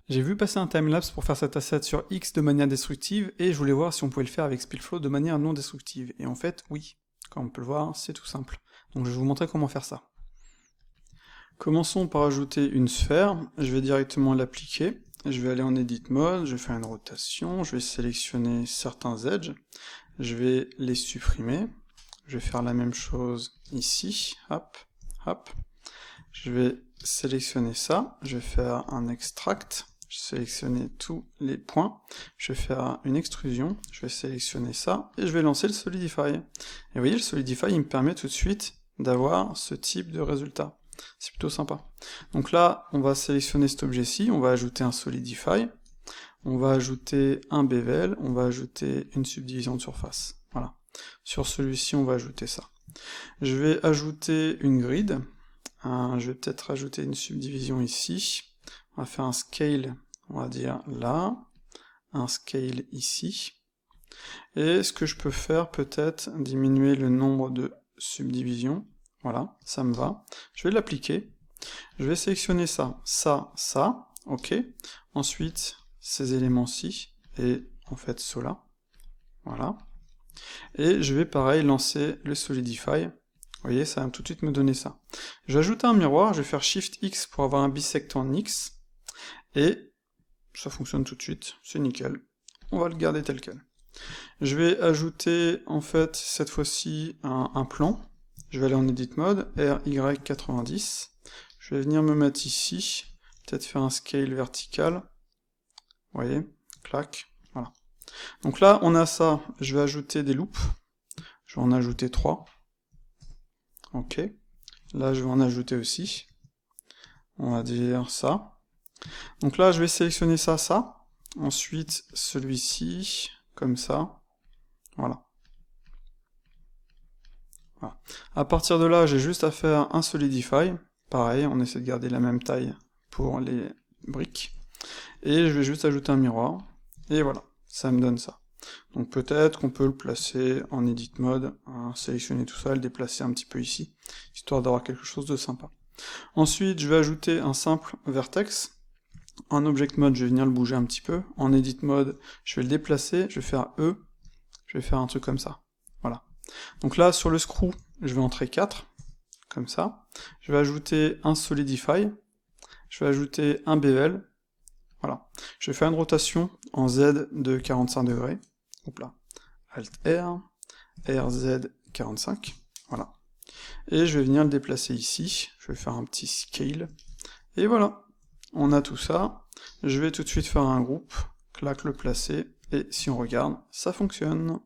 J'ai vu passer un timelapse pour faire cet asset sur X de manière destructive, et je voulais voir si on pouvait le faire avec SpeedFlow de manière non destructive. Et en fait, oui. Comme on peut le voir, c'est tout simple. Donc je vais vous montrer comment faire ça. Commençons par ajouter une sphère, je vais directement l'appliquer, je vais aller en Edit Mode, je vais faire une rotation, je vais sélectionner certains edges, je vais les supprimer, je vais faire la même chose ici, hop, hop, je vais sélectionner ça, je vais faire un extract, je vais sélectionner tous les points, je vais faire une extrusion, je vais sélectionner ça, et je vais lancer le Solidify. Et vous voyez, le Solidify, il me permet tout de suite d'avoir ce type de résultat. C'est plutôt sympa. Donc là, on va sélectionner cet objet-ci, on va ajouter un Solidify, on va ajouter un bevel, on va ajouter une subdivision de surface. Voilà. Sur celui-ci, on va ajouter ça. Je vais ajouter une grid, je vais peut-être ajouter une subdivision ici, on va faire un scale, on va dire là, un scale ici, et ce que je peux faire, peut-être diminuer le nombre de subdivisions, voilà, ça me va, je vais l'appliquer, je vais sélectionner ça, ça, ça, ok, ensuite ces éléments-ci, et en fait ceux-là, voilà, et je vais pareil lancer le Solidify. Vous voyez, ça va tout de suite me donner ça. Je vais ajouter un miroir, je vais faire Shift X pour avoir un bisect en X, et ça fonctionne tout de suite, c'est nickel. On va le garder tel quel. Je vais ajouter, en fait, cette fois-ci, un plan. Je vais aller en Edit Mode, RY90. Je vais venir me mettre ici, peut-être faire un scale vertical. Vous voyez, clac, voilà. Donc là, on a ça, je vais ajouter des loops. Je vais en ajouter 3. Ok. Là, je vais en ajouter aussi. On va dire ça. Donc là, je vais sélectionner ça, ça. Ensuite, celui-ci, comme ça. Voilà. Voilà. À partir de là, j'ai juste à faire un Solidify. Pareil, on essaie de garder la même taille pour les briques. Et je vais juste ajouter un miroir. Et voilà, ça me donne ça. Donc peut-être qu'on peut le placer en Edit Mode, sélectionner tout ça, le déplacer un petit peu ici, histoire d'avoir quelque chose de sympa. Ensuite, je vais ajouter un simple vertex. En Object Mode, je vais venir le bouger un petit peu. En Edit Mode, je vais le déplacer, je vais faire E, je vais faire un truc comme ça. Voilà. Donc là, sur le screw, je vais entrer 4, comme ça. Je vais ajouter un Solidify, je vais ajouter un bevel, voilà. Je vais faire une rotation en Z de 45 degrés. Hop là. Alt R, RZ 45, voilà. Et je vais venir le déplacer ici, je vais faire un petit scale, et voilà. On a tout ça. Je vais tout de suite faire un groupe, clac, le placer, et si on regarde, ça fonctionne.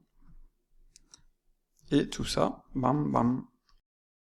Et tout ça, bam, bam,